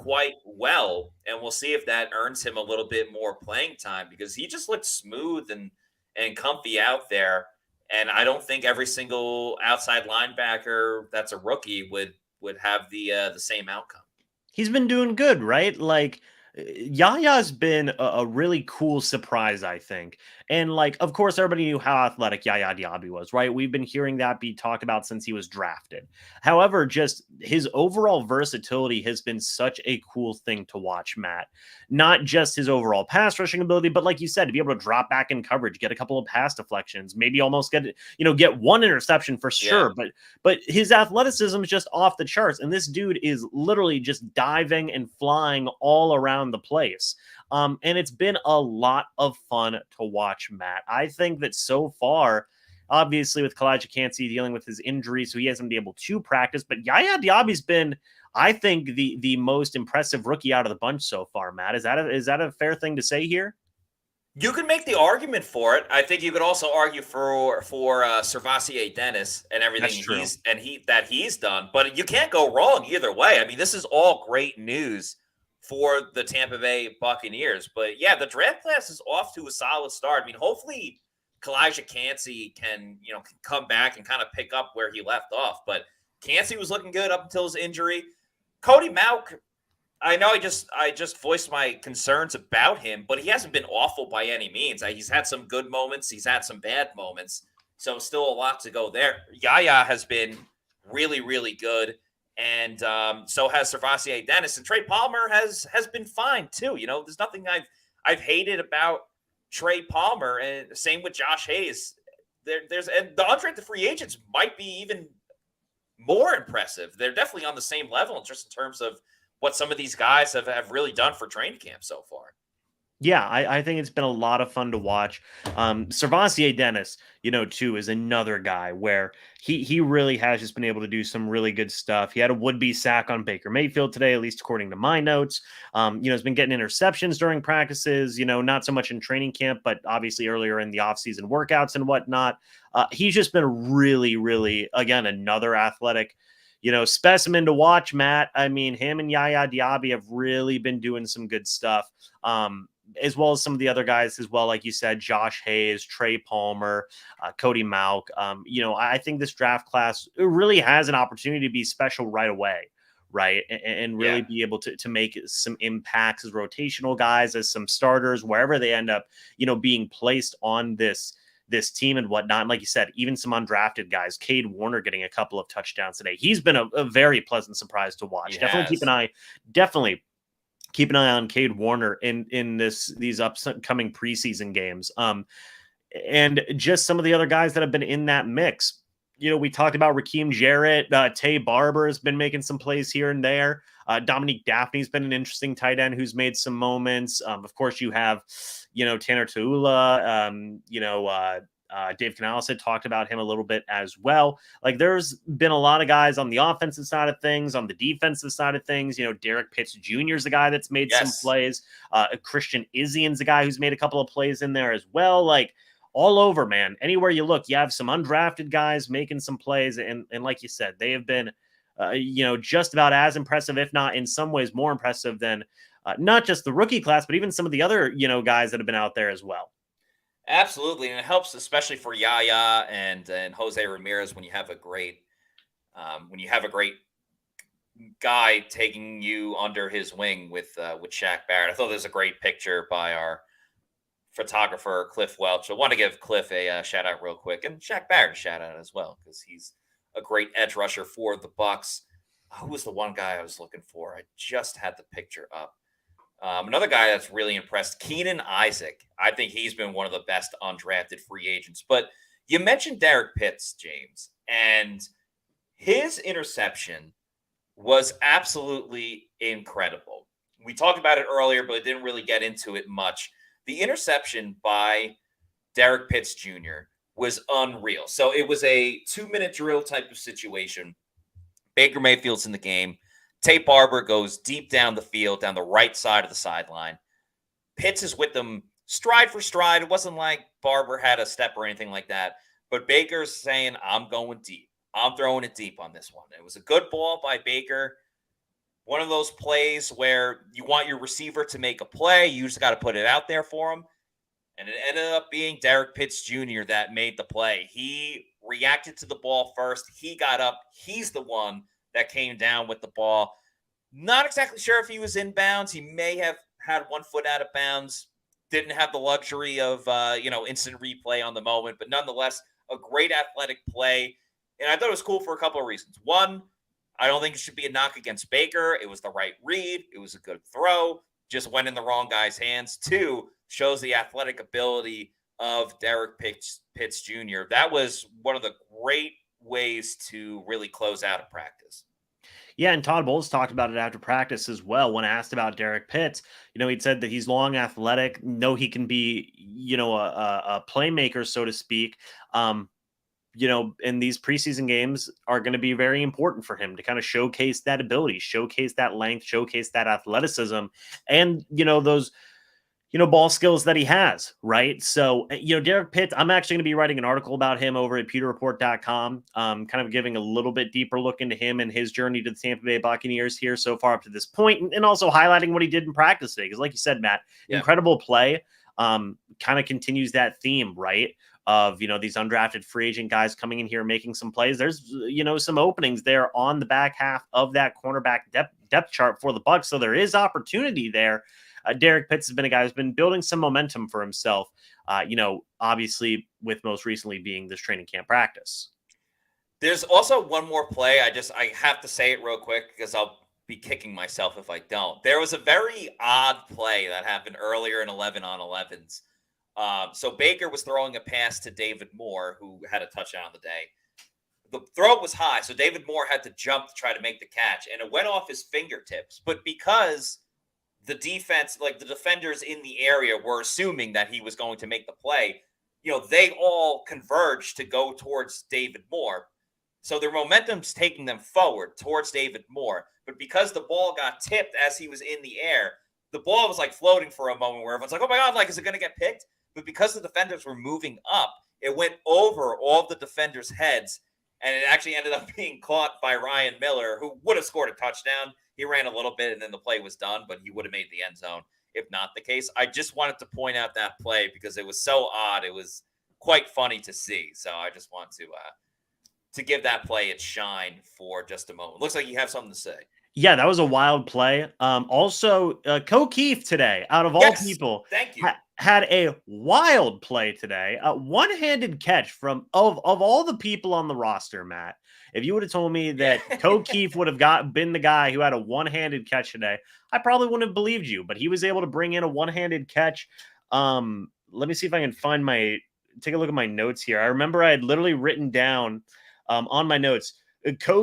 well, and we'll see if that earns him a little bit more playing time because he just looks smooth and comfy out there. And I don't think every single outside linebacker that's a rookie would have the same outcome. He's been doing good, right? Yaya's been a really cool surprise, I think. And of course, everybody knew how athletic Yaya Diaby was, right? We've been hearing that be talked about since he was drafted. However, just his overall versatility has been such a cool thing to watch, Matt. Not just his overall pass rushing ability, but like you said, to be able to drop back in coverage, get a couple of pass deflections, maybe almost get one interception for sure. Yeah. But his athleticism is just off the charts. And this dude is literally just diving and flying all around the place. And it's been a lot of fun to watch, Matt. I think that so far, obviously with Kalijah Kancey dealing with his injury, so he hasn't been able to practice, but Yaya Diaby's been, I think, the most impressive rookie out of the bunch so far, Matt. Is that a fair thing to say here? You can make the argument for it. I think you could also argue for Servassier Dennis and everything he's done, but you can't go wrong either way. I mean, this is all great news for the Tampa Bay Buccaneers. But yeah, the draft class is off to a solid start. I mean, hopefully Kalijah Kancey can come back and kind of pick up where he left off. But Kancey was looking good up until his injury. Cody Mauch, I know I just voiced my concerns about him, but he hasn't been awful by any means. He's had some good moments. He's had some bad moments. So still a lot to go there. Yaya has been really, really good. And so has Servassier Dennis, and Trey Palmer has been fine too. There's nothing I've hated about Trey Palmer, and same with Josh Hayes. There's and the undrafted free agents might be even more impressive. They're definitely on the same level just in terms of what some of these guys have really done for training camp so far. Yeah, I think it's been a lot of fun to watch. Servancier Dennis, too, is another guy where he really has just been able to do some really good stuff. He had a would-be sack on Baker Mayfield today, at least according to my notes. Has been getting interceptions during practices, not so much in training camp, but obviously earlier in the offseason workouts and whatnot. He's just been really, really, again, another athletic specimen to watch, Matt. I mean, him and Yaya Diaby have really been doing some good stuff. As well as some of the other guys as well, like you said, Josh Hayes, Trey Palmer, Cody Mauk. I think this draft class really has an opportunity to be special right away, right? And really be able to make some impacts as rotational guys, as some starters, wherever they end up, being placed on this team and whatnot. And like you said, even some undrafted guys, Cade Warner getting a couple of touchdowns today. He's been a very pleasant surprise to watch. Definitely keep an eye on Cade Warner in these upcoming preseason games. And just some of the other guys that have been in that mix. We talked about Raheem Jarrett. Tay Barber has been making some plays here and there. Dominique Daphne's been an interesting tight end who's made some moments. Of course, you have, Tanner Tuula, Dave Canales had talked about him a little bit as well. Like, there's been a lot of guys on the offensive side of things, on the defensive side of things. Derek Pitts Jr. is a guy that's made some plays. Christian Izzian's a guy who's made a couple of plays in there as well. Like, all over, man. Anywhere you look, you have some undrafted guys making some plays. And like you said, they have been, just about as impressive, if not in some ways more impressive than not just the rookie class, but even some of the other, guys that have been out there as well. Absolutely. And it helps, especially for Yaya and Jose Ramirez, when you have a great guy taking you under his wing with Shaq Barrett. I thought there's a great picture by our photographer, Cliff Welch. I want to give Cliff a shout out real quick, and Shaq Barrett a shout out as well, because he's a great edge rusher for the Bucs. Who was the one guy I was looking for? I just had the picture up. Another guy that's really impressed, Keenan Isaac. I think he's been one of the best undrafted free agents. But you mentioned Derek Pitts, James, and his interception was absolutely incredible. We talked about it earlier, but I didn't really get into it much. The interception by Derek Pitts Jr. was unreal. So it was a 2-minute drill type of situation. Baker Mayfield's in the game. Tay Barber goes deep down the field, down the right side of the sideline. Pitts is with them stride for stride. It wasn't like Barber had a step or anything like that. But Baker's saying, I'm going deep. I'm throwing it deep on this one. It was a good ball by Baker. One of those plays where you want your receiver to make a play. You just got to put it out there for him. And it ended up being Derek Pitts Jr. that made the play. He reacted to the ball first. He got up. He's the one that came down with the ball. Not exactly sure if he was inbounds. He may have had one foot out of bounds. Didn't have the luxury of, instant replay on the moment. But nonetheless, a great athletic play. And I thought it was cool for a couple of reasons. One, I don't think it should be a knock against Baker. It was the right read. It was a good throw. Just went in the wrong guy's hands. Two, shows the athletic ability of Derek Pitts Jr. That was one of the great ways to really close out a practice. Yeah, and Todd Bowles talked about it after practice as well. When asked about Derek Pitts, he'd said that he's long, athletic. He can be, a playmaker, so to speak. And these preseason games are going to be very important for him to kind of showcase that ability, showcase that length, showcase that athleticism, and, those, ball skills that he has, right? So, Derek Pitts, I'm actually going to be writing an article about him over at pewterreport.com, kind of giving a little bit deeper look into him and his journey to the Tampa Bay Buccaneers here so far up to this point, and also highlighting what he did in practice today. Because like you said, Matt, incredible play, kind of continues that theme, right? Of, these undrafted free agent guys coming in here, making some plays. There's, some openings there on the back half of that cornerback depth chart for the Bucs. So there is opportunity there. Derek Pitts has been a guy who's been building some momentum for himself, obviously with most recently being this training camp practice. There's also one more play. I have to say it real quick because I'll be kicking myself if I don't. There was a very odd play that happened earlier in 11-on-11s. So Baker was throwing a pass to David Moore, who had a touchdown on the day. The throw was high, so David Moore had to jump to try to make the catch, and it went off his fingertips. But because the defense, like the defenders in the area, were assuming that he was going to make the play. They all converged to go towards David Moore. So their momentum's taking them forward towards David Moore. But because the ball got tipped as he was in the air, the ball was like floating for a moment where everyone's like, oh my God, like, is it going to get picked? But because the defenders were moving up, it went over all the defenders' heads. And it actually ended up being caught by Ryan Miller, who would have scored a touchdown. He ran a little bit and then the play was done, but he would have made the end zone if not the case. I just wanted to point out that play because it was so odd. It was quite funny to see. So I just want to give that play its shine for just a moment. Looks like you have something to say. Yeah, that was a wild play. Also, Keith today, out of all people, thank you. Had a wild play today. A one-handed catch from of all the people on the roster, Matt. If you would have told me that Keith would have been the guy who had a one-handed catch today, I probably wouldn't have believed you. But he was able to bring in a one-handed catch. Let me see if I can take a look at my notes here. I remember I had literally written down on my notes,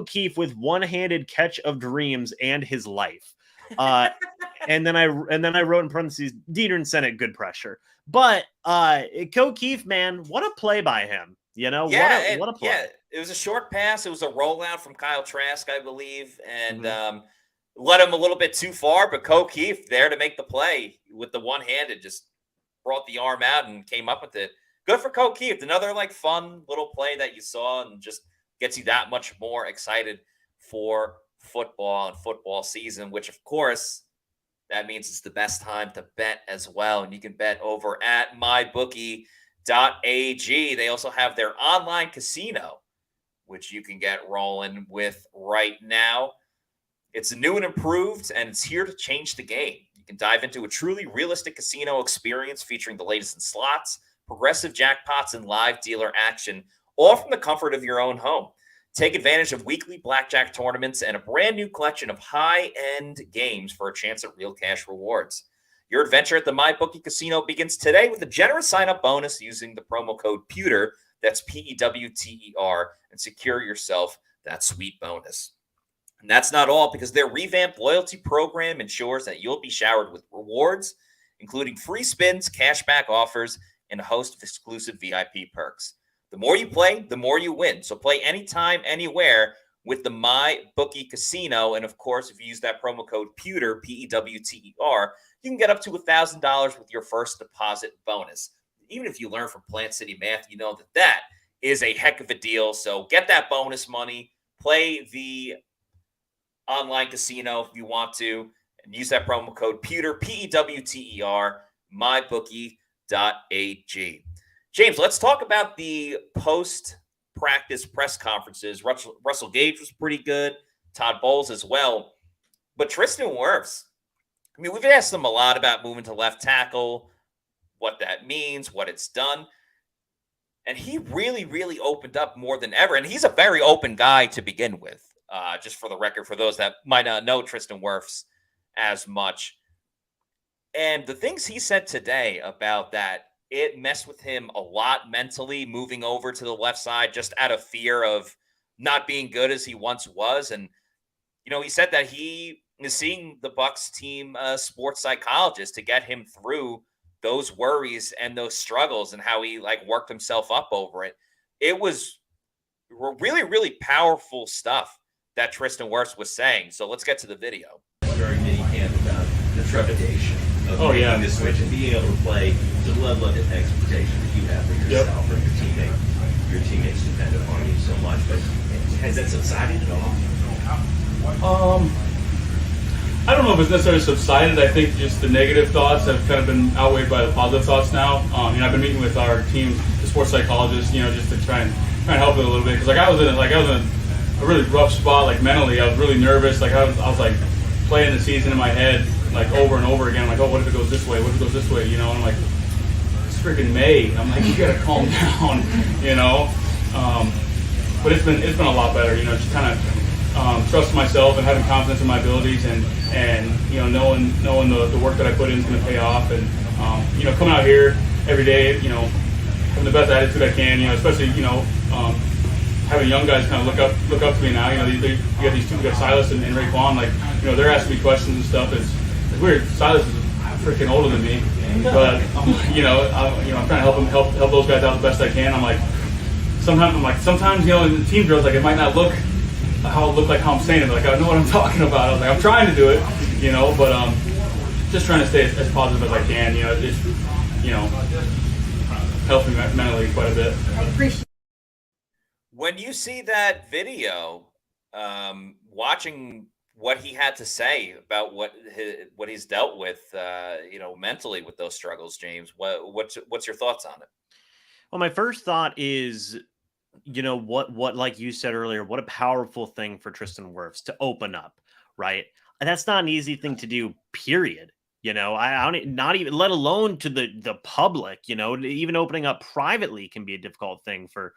Keith with one-handed catch of dreams and his life. And then I wrote in parentheses, Dieter and Senate, good pressure. But Keith, man, what a play by him. What a play. Yeah, it was a short pass. It was a rollout from Kyle Trask, I believe, and led him a little bit too far. But Keith there to make the play with the one-handed, just brought the arm out and came up with it. Good for Keith. Another fun little play that you saw and just gets you that much more excited for football and football season, which of course that means it's the best time to bet as well. And you can bet over at mybookie.ag. They also have their online casino, which you can get rolling with right now. It's new and improved, and it's here to change the game. You can dive into a truly realistic casino experience featuring the latest in slots, progressive jackpots, and live dealer action, all from the comfort of your own home. Take advantage of weekly blackjack tournaments and a brand new collection of high-end games for a chance at real cash rewards. Your adventure at the MyBookie Casino begins today with a generous sign-up bonus using the promo code Pewter, that's Pewter, and secure yourself that sweet bonus. And that's not all, because their revamped loyalty program ensures that you'll be showered with rewards, including free spins, cashback offers, and a host of exclusive VIP perks. The more you play, the more you win. So play anytime, anywhere with the MyBookie Casino. And of course, if you use that promo code Pewter, Pewter, you can get up to $1,000 with your first deposit bonus. Even if you learn from Plant City Math, you know that is a heck of a deal. So get that bonus money, play the online casino if you want to, and use that promo code Pewter, Pewter, mybookie.ag. James, let's talk about the post-practice press conferences. Russell Gage was pretty good. Todd Bowles as well. But Tristan Wirfs, we've asked him a lot about moving to left tackle, what that means, what it's done. And he really, really opened up more than ever. And he's a very open guy to begin with, just for the record, for those that might not know Tristan Wirfs as much. And the things he said today about that, it messed with him a lot mentally, moving over to the left side just out of fear of not being good as he once was. And, he said that he is seeing the Bucs team sports psychologist to get him through those worries and those struggles and how he worked himself up over it. It was really, really powerful stuff that Tristan Wirfs was saying. So let's get to the video. During minicamp about the trepidation of making the switch and being able to play the level of expectation that you have for yourself or your teammates depend upon you so much. But has that subsided at all? I don't know if it's necessarily subsided. I think just the negative thoughts have kind of been outweighed by the positive thoughts now. I've been meeting with our team, the sports psychologist, just to try and help it a little bit, because I was in a really rough spot, mentally. I was really nervous. I was playing the season in my head over and over again. Oh, what if it goes this way? What if it goes this way? And I'm like, it's freaking May. I'm like, you gotta calm down, But it's been a lot better, just kind of trusting myself and having confidence in my abilities, and knowing the work that I put in is going to pay off, and coming out here every day, having the best attitude I can, especially having young guys kind of look up to me now. You got these two, we got Silas and Raekwon, they're asking me questions and stuff. it's weird. Silas is freaking older than me, but I'm trying to help those guys out the best I can. Sometimes in the team drills, like it might not look like how I'm saying it. Like I know what I'm talking about. I was like, I'm trying to do it, but just trying to stay as positive as I can. Just helps me mentally quite a bit. I appreciate. When you see that video, watching what he had to say about what he's dealt with, mentally with those struggles, James, what's your thoughts on it? Well, my first thought is, what like you said earlier, what a powerful thing for Tristan Wirfs to open up, right? And that's not an easy thing to do, period. I don't, not even, let alone to the public, even opening up privately can be a difficult thing for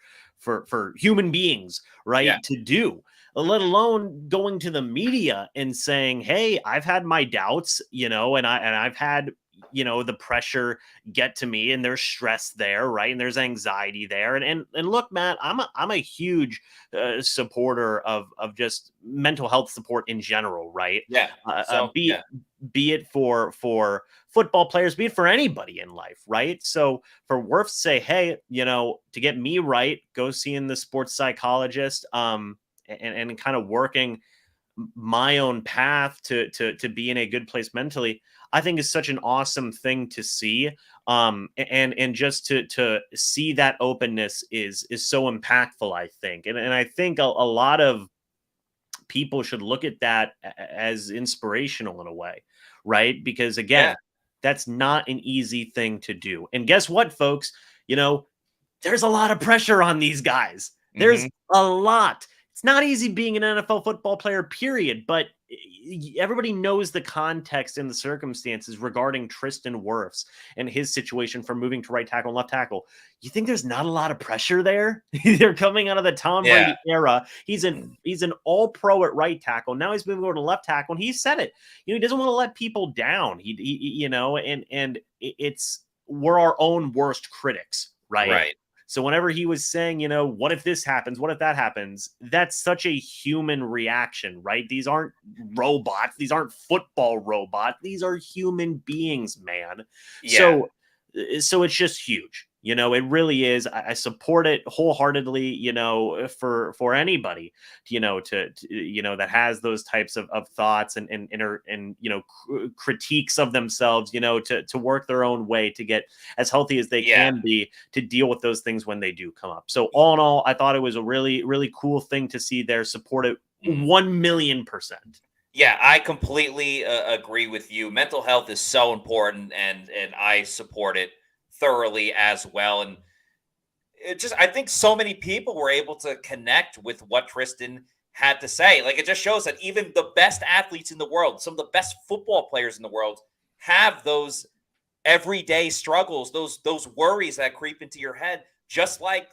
human beings, right? Yeah. To do, let alone going to the media and saying, hey, I've had my doubts, and I've had, the pressure get to me, and there's stress there, right? And there's anxiety there. And look, Matt, I'm a huge supporter of just mental health support in general, right? Yeah. Be it for football players, be it for anybody in life, right? So for Wirfs to say, hey, to get me right, go seeing the sports psychologist, and kind of working my own path to be in a good place mentally, I think is such an awesome thing to see. And just to see that openness is so impactful, I think. And I think a lot of people should look at that as inspirational in a way, right? Because again, that's not an easy thing to do. And guess what, folks? There's a lot of pressure on these guys. There's a lot. It's not easy being an NFL football player, period. But everybody knows the context and the circumstances regarding Tristan Wirfs and his situation from moving to right tackle and left tackle. You think there's not a lot of pressure there? They're coming out of the Tom Brady era. He's an all-pro at right tackle. Now he's moving over to left tackle, and he said it. He doesn't want to let people down. And it's we're our own worst critics, right? Right. So whenever he was saying, what if this happens? What if that happens? That's such a human reaction, right? These aren't robots. These aren't football robots. These are human beings, man. Yeah. So it's just huge. It really is. I support it wholeheartedly, for anybody, that has those types of thoughts and critiques of themselves, to work their own way to get as healthy as they can be to deal with those things when they do come up. So all in all, I thought it was a really, really cool thing to see there. Support it 1,000,000%. Yeah, I completely agree with you. Mental health is so important, and I support it thoroughly as well. And I think so many people were able to connect with what Tristan had to say. Like, it just shows that even the best athletes in the world, some of the best football players in the world, have those everyday struggles, those worries that creep into your head, just like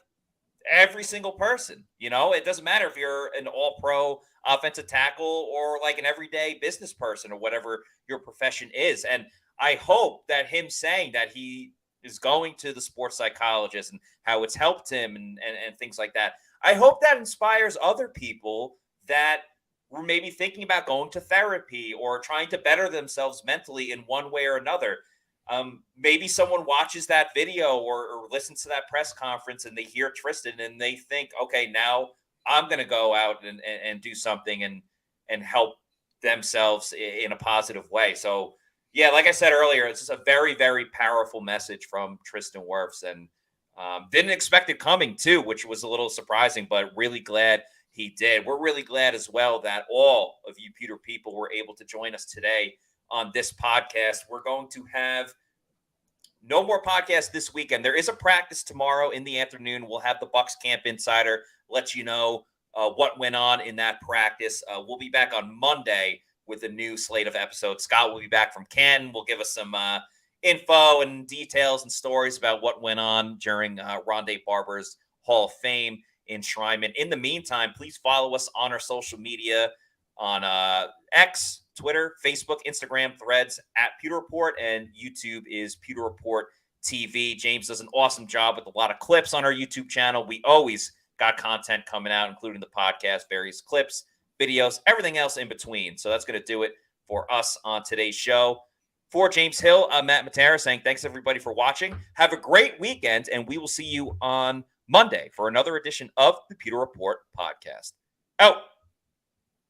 every single person. It doesn't matter if you're an all-pro offensive tackle or like an everyday business person or whatever your profession is. And I hope that him saying that he is going to the sports psychologist and how it's helped him and things like that, I hope that inspires other people that were maybe thinking about going to therapy or trying to better themselves mentally in one way or another. Maybe someone watches that video or listens to that press conference and they hear Tristan and they think, okay, now I'm going to go out and do something and help themselves in a positive way. So yeah, like I said earlier, it's just a very, very powerful message from Tristan Wirfs, and didn't expect it coming too, which was a little surprising, but really glad he did. We're really glad as well that all of you Pewter people were able to join us today on this podcast. We're going to have no more podcasts this weekend. There is a practice tomorrow in the afternoon. We'll have the Bucs Camp Insider let you know what went on in that practice. We'll be back on Monday with a new slate of episodes. Scott will be back from Canton. Will give us some info and details and stories about what went on during Rondé Barber's Hall of Fame enshrinement. In the meantime, please follow us on our social media on X, Twitter, Facebook, Instagram, Threads at Pewter Report, and YouTube is Pewter Report TV. James does an awesome job with a lot of clips on our YouTube channel. We always got content coming out, including the podcast, various clips, videos, everything else in between. So that's going to do it for us on today's show. For James Hill, I'm Matt Matera saying thanks everybody for watching. Have a great weekend, and we will see you on Monday for another edition of the Pewter Report podcast. Out.